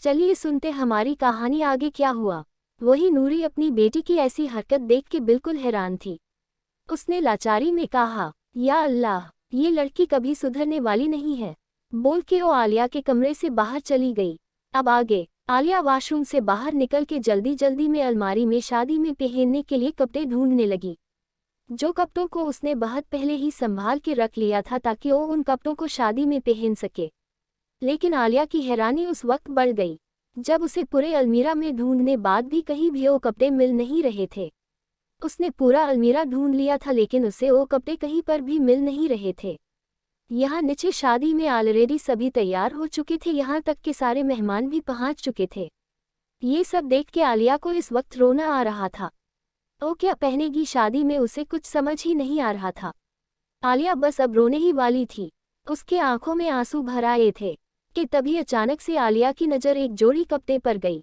चलिए सुनते हमारी कहानी आगे क्या हुआ। वही नूरी अपनी बेटी की ऐसी हरकत देख के बिल्कुल हैरान थी। उसने लाचारी में कहा, या अल्लाह, ये लड़की कभी सुधरने वाली नहीं है। बोल के वो आलिया के कमरे से बाहर चली गई। अब आगे। आलिया वॉशरूम से बाहर निकल के जल्दी जल्दी में अलमारी में शादी में पहनने के लिए कपड़े ढूंढने लगी। जो कपड़ों को उसने बहुत पहले ही संभाल के रख लिया था ताकि वो उन कपड़ों को शादी में पहन सके। लेकिन आलिया की हैरानी उस वक्त बढ़ गई जब उसे पूरे अलमीरा में ढूंढने बाद भी कहीं भी वो कपड़े मिल नहीं रहे थे। उसने पूरा अलमीरा ढूंढ लिया था लेकिन उसे वो कपड़े कहीं पर भी मिल नहीं रहे थे। यहाँ नीचे शादी में ऑलरेडी सभी तैयार हो चुके थे, यहाँ तक कि सारे मेहमान भी पहुंच चुके थे। ये सब देख के आलिया को इस वक्त रोना आ रहा था। वो क्या पहनेगी शादी में, उसे कुछ समझ ही नहीं आ रहा था। आलिया बस अब रोने ही वाली थी। उसके आंखों में आंसू भर आए थे कि तभी अचानक से आलिया की नज़र एक जोड़ी कपड़े पर गई।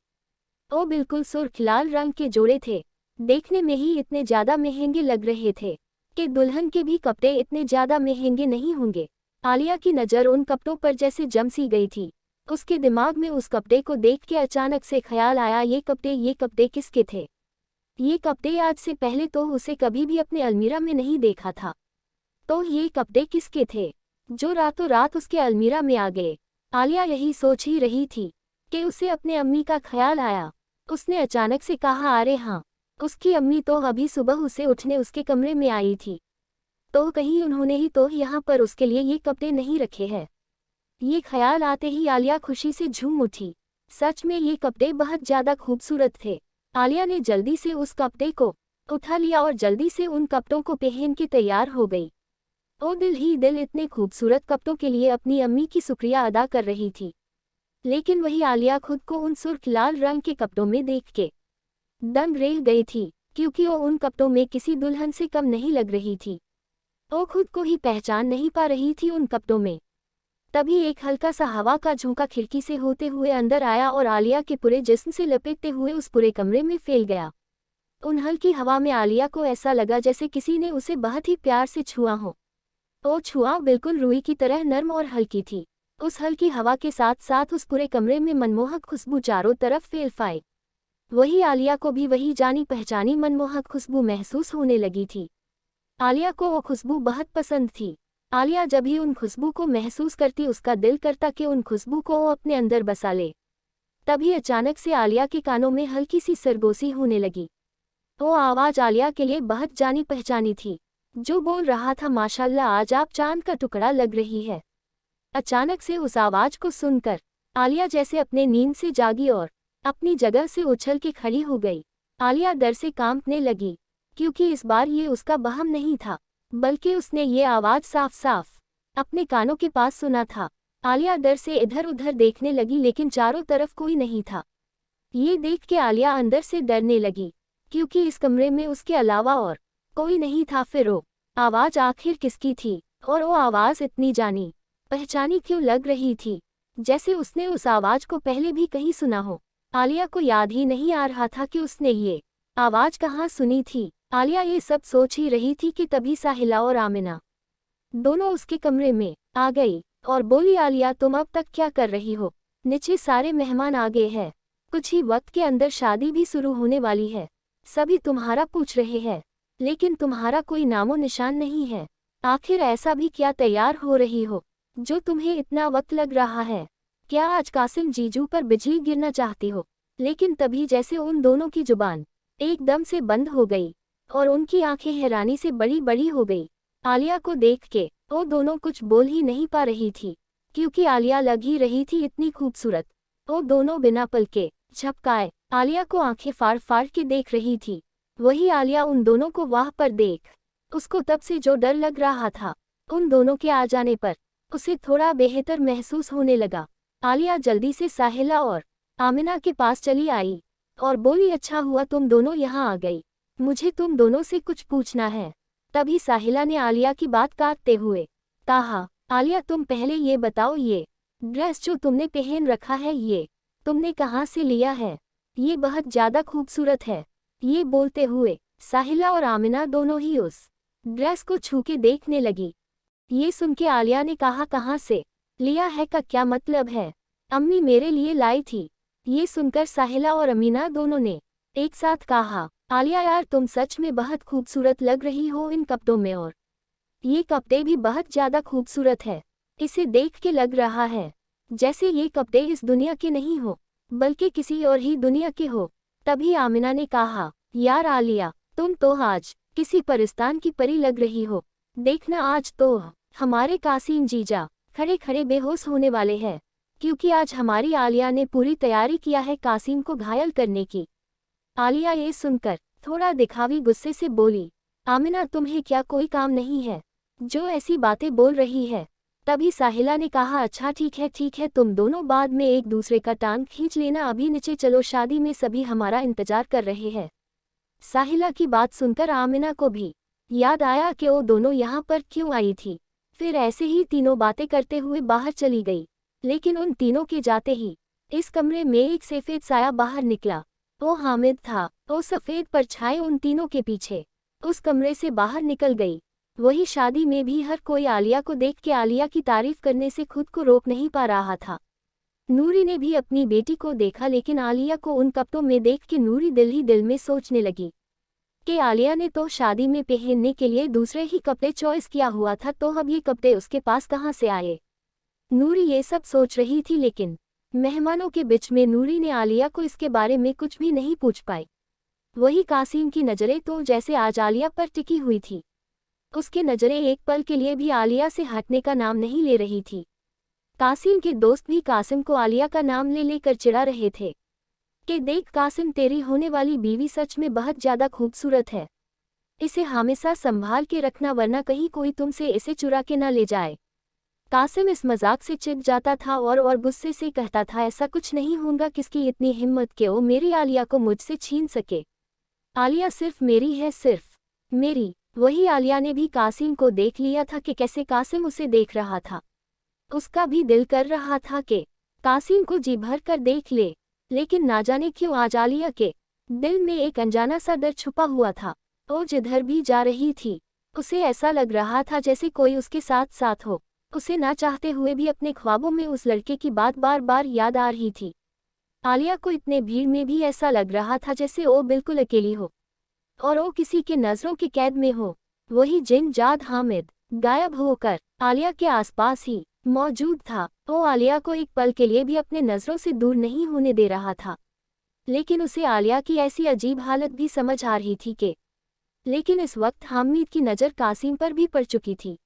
वो बिल्कुल सुर्ख लाल रंग के जोड़े थे। देखने में ही इतने ज़्यादा महंगे लग रहे थे कि दुल्हन के भी कपड़े इतने ज़्यादा महंगे नहीं होंगे। आलिया की नज़र उन कपड़ों पर जैसे जम सी गई थी। उसके दिमाग में उस कपड़े को देख के अचानक से ख्याल आया, ये कपड़े किसके थे। ये कपड़े आज से पहले तो उसे कभी भी अपने अलमीरा में नहीं देखा था। तो ये कपड़े किसके थे जो रातों रात उसके अलमीरा में आ गए। आलिया यही सोच ही रही थी कि उसे अपने अम्मी का ख्याल आया। उसने अचानक से कहा, अरे हाँ, उसकी अम्मी तो अभी सुबह उसे उठने उसके कमरे में आई थी, तो कहीं उन्होंने ही तो यहाँ पर उसके लिए ये कपड़े नहीं रखे हैं। ये ख्याल आते ही आलिया खुशी से झूम उठी। सच में ये कपड़े बहुत ज़्यादा खूबसूरत थे। आलिया ने जल्दी से उस कपड़े को उठा लिया और जल्दी से उन कपड़ों को पहन के तैयार हो गई। ओ दिल ही दिल इतने खूबसूरत कपड़ों के लिए अपनी अम्मी की शुक्रिया अदा कर रही थी। लेकिन वही आलिया खुद को उन सुर्ख लाल रंग के कपड़ों में देख के दंग रह गई थी, क्योंकि वो उन कपड़ों में किसी दुल्हन से कम नहीं लग रही थी। वो खुद को ही पहचान नहीं पा रही थी उन कपड़ों में। तभी एक हल्का सा हवा का झोंका खिड़की से होते हुए अंदर आया और आलिया के पूरे जिस्म से लपेटते हुए उस पूरे कमरे में फैल गया। उन हल्की हवा में आलिया को ऐसा लगा जैसे किसी ने उसे बहुत ही प्यार से छुआ हो। वो छुआ बिल्कुल रुई की तरह नर्म और हल्की थी। उस हल्की हवा के साथ साथ उस पूरे कमरे में मनमोहक खुशबू चारों तरफ फैल पाई। वही आलिया को भी वही जानी पहचानी मनमोहक खुशबू महसूस होने लगी थी। आलिया को वो खुशबू बहुत पसंद थी। आलिया जब भी उन खुशबू को महसूस करती उसका दिल करता कि उन खुशबू को वो अपने अंदर बसा ले। तभी अचानक से आलिया के कानों में हल्की सी सरगोशी होने लगी। वो आवाज़ आलिया के लिए बहुत जानी पहचानी थी, जो बोल रहा था, माशाल्लाह, आज आप चांद का टुकड़ा लग रही है। अचानक से उस आवाज़ को सुनकर आलिया जैसे अपने नींद से जागी और अपनी जगह से उछल के खड़ी हो गई। आलिया डर से कांपने लगी, क्योंकि इस बार ये उसका वहम नहीं था, बल्कि उसने ये आवाज़ साफ साफ अपने कानों के पास सुना था। आलिया डर से इधर उधर देखने लगी लेकिन चारों तरफ कोई नहीं था। ये देख के आलिया अंदर से डरने लगी, क्योंकि इस कमरे में उसके अलावा और कोई नहीं था। फिर वो आवाज़ आखिर किसकी थी और वो आवाज़ इतनी जानी पहचानी क्यों लग रही थी, जैसे उसने उस आवाज़ को पहले भी कहीं सुना हो। आलिया को याद ही नहीं आ रहा था कि उसने ये आवाज़ कहाँ सुनी थी। आलिया ये सब सोच ही रही थी कि तभी साहिला और आमिना दोनों उसके कमरे में आ गई और बोली, आलिया, तुम अब तक क्या कर रही हो? नीचे सारे मेहमान आ गए हैं, कुछ ही वक्त के अंदर शादी भी शुरू होने वाली है। सभी तुम्हारा पूछ रहे हैं, लेकिन तुम्हारा कोई नामो निशान नहीं है। आखिर ऐसा भी क्या तैयार हो रही हो जो तुम्हें इतना वक्त लग रहा है? क्या आज कासिम जीजू पर बिजली गिरना चाहती हो? लेकिन तभी जैसे उन दोनों की जुबान एकदम से बंद हो गई और उनकी आंखें हैरानी से बड़ी बड़ी हो गई। आलिया को देख के वो दोनों कुछ बोल ही नहीं पा रही थी, क्योंकि आलिया लग ही रही थी इतनी खूबसूरत। वो दोनों बिना पलके झपकाए आलिया को आंखें फाड़ फाड़ के देख रही थी। वही आलिया उन दोनों को वहां पर देख उसको तब से जो डर लग रहा था, उन दोनों के आ जाने पर उसे थोड़ा बेहतर महसूस होने लगा। आलिया जल्दी से साहिला और आमिना के पास चली आई और बोली, अच्छा हुआ तुम दोनों यहाँ आ गई, मुझे तुम दोनों से कुछ पूछना है। तभी साहिला ने आलिया की बात काटते हुए कहा, आलिया, तुम पहले ये बताओ, ये ड्रेस जो तुमने पहन रखा है ये तुमने कहाँ से लिया है? ये बहुत ज़्यादा खूबसूरत है। ये बोलते हुए साहिला और आमिना दोनों ही उस ड्रेस को छू के देखने लगी। ये सुन के आलिया ने कहा, कहाँ से लिया है का क्या मतलब है? अम्मी मेरे लिए लाई थी। ये सुनकर साहिला और अमीना दोनों ने एक साथ कहा, आलिया यार तुम सच में बहुत खूबसूरत लग रही हो इन कपड़ों में, और ये कपड़े भी बहुत ज्यादा खूबसूरत है। इसे देख के लग रहा है जैसे ये कपड़े इस दुनिया के नहीं हो बल्कि किसी और ही दुनिया के हो। तभी आमिना ने कहा, यार आलिया तुम तो आज किसी परिस्तान की परी लग रही हो। देखना आज तो हमारे कासिम जीजा खड़े खड़े बेहोश होने वाले हैं, क्योंकि आज हमारी आलिया ने पूरी तैयारी किया है कासिम को घायल करने की। आलिया ये सुनकर थोड़ा दिखावी गुस्से से बोली, आमिना तुम्हें क्या कोई काम नहीं है जो ऐसी बातें बोल रही है। तभी साहिला ने कहा, अच्छा ठीक है तुम दोनों बाद में एक दूसरे का टांग खींच लेना, अभी नीचे चलो, शादी में सभी हमारा इंतजार कर रहे हैं। साहिला की बात सुनकर आमिना को भी याद आया कि वो दोनों यहाँ पर क्यों आई थी। फिर ऐसे ही तीनों बातें करते हुए बाहर चली गई। लेकिन उन तीनों के जाते ही इस कमरे में एक सफेद साया बाहर निकला। वो हामिद था। वो सफेद परछाई उन तीनों के पीछे उस कमरे से बाहर निकल गई। वही शादी में भी हर कोई आलिया को देख के आलिया की तारीफ करने से खुद को रोक नहीं पा रहा था। नूरी ने भी अपनी बेटी को देखा, लेकिन आलिया को उन कपड़ों में देख के नूरी दिल ही दिल में सोचने लगी कि आलिया ने तो शादी में पहनने के लिए दूसरे ही कपड़े चॉइस किया हुआ था, तो अब ये कपड़े उसके पास कहाँ से आए। नूरी ये सब सोच रही थी, लेकिन मेहमानों के बीच में नूरी ने आलिया को इसके बारे में कुछ भी नहीं पूछ पाई। वही कासिम की नज़रें तो जैसे आज आलिया पर टिकी हुई थी। उसकी नज़रें एक पल के लिए भी आलिया से हटने का नाम नहीं ले रही थी। कासिम के दोस्त भी कासिम को आलिया का नाम ले लेकर चिढ़ा रहे थे कि देख कासिम, तेरी होने वाली बीवी सच में बहुत ज़्यादा खूबसूरत है, इसे हमेशा संभाल के रखना वरना कहीं कोई तुमसे इसे चुरा के ना ले जाए। कासिम इस मजाक से चिढ़ जाता था और गुस्से से कहता था, ऐसा कुछ नहीं होगा, किसकी इतनी हिम्मत कि वो मेरी आलिया को मुझसे छीन सके। आलिया सिर्फ मेरी है, सिर्फ मेरी। वही आलिया ने भी कासिम को देख लिया था कि कैसे कासिम उसे देख रहा था। उसका भी दिल कर रहा था कि कासिम को जी भर कर देख ले, लेकिन ना जाने क्यों आज आलिया के दिल में एक अनजाना सा डर छुपा हुआ था। वो जिधर भी जा रही थी उसे ऐसा लग रहा था जैसे कोई उसके साथ साथ हो। उसे ना चाहते हुए भी अपने ख्वाबों में उस लड़के की बात बार बार याद आ रही थी। आलिया को इतने भीड़ में भी ऐसा लग रहा था जैसे वो बिल्कुल अकेली हो और वो किसी के नज़रों की कैद में हो। वही जिन जाद हामिद गायब होकर आलिया के आसपास ही मौजूद था। वो आलिया को एक पल के लिए भी अपने नज़रों से दूर नहीं होने दे रहा था, लेकिन उसे आलिया की ऐसी अजीब हालत भी समझ आ रही थी कि लेकिन इस वक्त हामिद की नज़र कासिम पर भी पड़ चुकी थी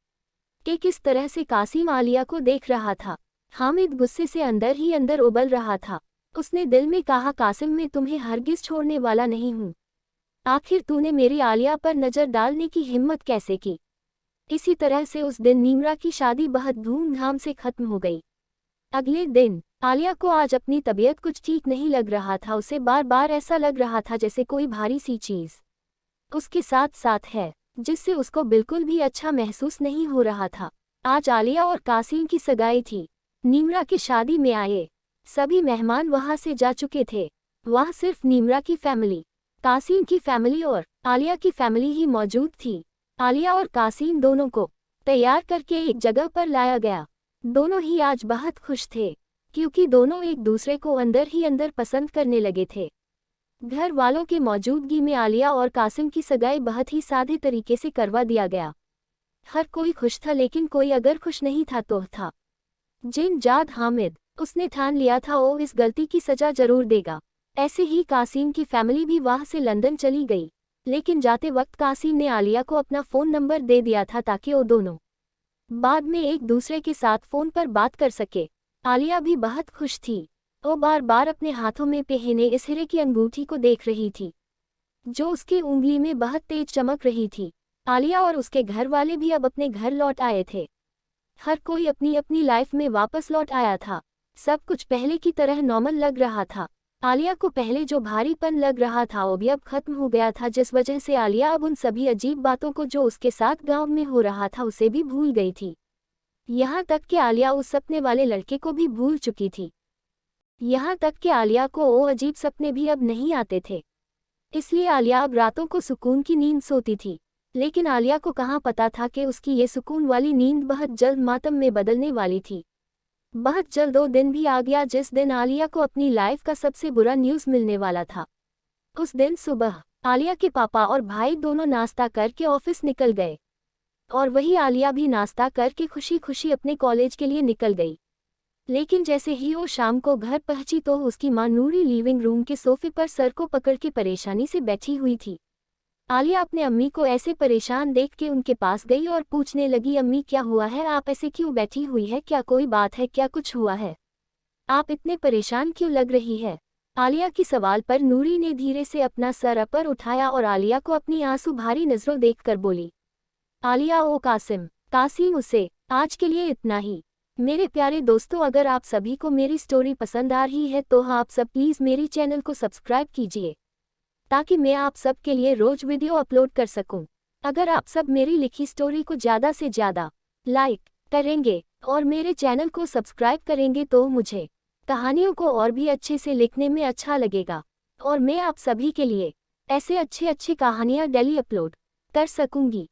कि किस तरह से कासिम आलिया को देख रहा था। हामिद गुस्से से अंदर ही अंदर उबल रहा था। उसने दिल में कहा, कासिम, मैं तुम्हें हरगिज़ छोड़ने वाला नहीं हूँ। आखिर तूने मेरी आलिया पर नज़र डालने की हिम्मत कैसे की। इसी तरह से उस दिन नीमरा की शादी बहुत धूमधाम से खत्म हो गई। अगले दिन आलिया को आज अपनी तबीयत कुछ ठीक नहीं लग रहा था। उसे बार बार ऐसा लग रहा था जैसे कोई भारी सी चीज़ उसके साथ साथ है, जिससे उसको बिल्कुल भी अच्छा महसूस नहीं हो रहा था। आज आलिया और कासिम की सगाई थी। नीमरा की शादी में आए सभी मेहमान वहां से जा चुके थे। वहां सिर्फ नीमरा की फैमिली, कासिम की फैमिली और आलिया की फैमिली ही मौजूद थी। आलिया और कासिम दोनों को तैयार करके एक जगह पर लाया गया। दोनों ही आज बहुत खुश थे, क्योंकि दोनों एक दूसरे को अंदर ही अंदर पसंद करने लगे थे। घर वालों की मौजूदगी में आलिया और कासिम की सगाई बहुत ही सादे तरीके से करवा दिया गया। हर कोई खुश था, लेकिन कोई अगर खुश नहीं था तो था जिन जाद हामिद। उसने ठान लिया था वो इस गलती की सजा जरूर देगा। ऐसे ही कासिम की फैमिली भी वहां से लंदन चली गई, लेकिन जाते वक्त कासिम ने आलिया को अपना फ़ोन नंबर दे दिया था ताकि वो दोनों बाद में एक दूसरे के साथ फ़ोन पर बात कर सके। आलिया भी बहुत खुश थी। वो बार बार अपने हाथों में पहने इस हीरे की अंगूठी को देख रही थी, जो उसकी उंगली में बहुत तेज चमक रही थी। आलिया और उसके घर वाले भी अब अपने घर लौट आए थे। हर कोई अपनी अपनी लाइफ में वापस लौट आया था। सब कुछ पहले की तरह नॉर्मल लग रहा था। आलिया को पहले जो भारीपन लग रहा था वो भी अब खत्म हो गया था, जिस वजह से आलिया अब उन सभी अजीब बातों को जो उसके साथ गांव में हो रहा था उसे भी भूल गई थी। यहाँ तक कि आलिया उस सपने वाले लड़के को भी भूल चुकी थी। यहाँ तक कि आलिया को वो अजीब सपने भी अब नहीं आते थे। इसलिए आलिया अब रातों को सुकून की नींद सोती थी। लेकिन आलिया को कहाँ पता था कि उसकी ये सुकून वाली नींद बहुत जल्द मातम में बदलने वाली थी। बहुत जल्द वो दिन भी आ गया जिस दिन आलिया को अपनी लाइफ का सबसे बुरा न्यूज़ मिलने वाला था। उस दिन सुबह आलिया के पापा और भाई दोनों नाश्ता करके ऑफिस निकल गए और वही आलिया भी नाश्ता करके खुशी खुशी अपने कॉलेज के लिए निकल गई। लेकिन जैसे ही वो शाम को घर पहुंची तो उसकी मां नूरी लिविंग रूम के सोफे पर सर को पकड़ के परेशानी से बैठी हुई थी। आलिया अपने अम्मी को ऐसे परेशान देख के उनके पास गई और पूछने लगी, अम्मी क्या हुआ है, आप ऐसे क्यों बैठी हुई है, क्या कोई बात है, क्या कुछ हुआ है, आप इतने परेशान क्यों लग रही है। आलिया की सवाल पर नूरी ने धीरे से अपना सर ऊपर उठाया और आलिया को अपनी आंसू भरी नजरों देखकर बोली, आलिया ओ कासिम उसे आज के लिए इतना ही। मेरे प्यारे दोस्तों, अगर आप सभी को मेरी स्टोरी पसंद आ रही है तो आप सब प्लीज़ मेरी चैनल को सब्सक्राइब कीजिए ताकि मैं आप सब के लिए रोज वीडियो अपलोड कर सकूं। अगर आप सब मेरी लिखी स्टोरी को ज़्यादा से ज़्यादा लाइक करेंगे और मेरे चैनल को सब्सक्राइब करेंगे तो मुझे कहानियों को और भी अच्छे से लिखने में अच्छा लगेगा और मैं आप सभी के लिए ऐसे अच्छी अच्छी कहानियाँ डेली अपलोड कर सकूंगी।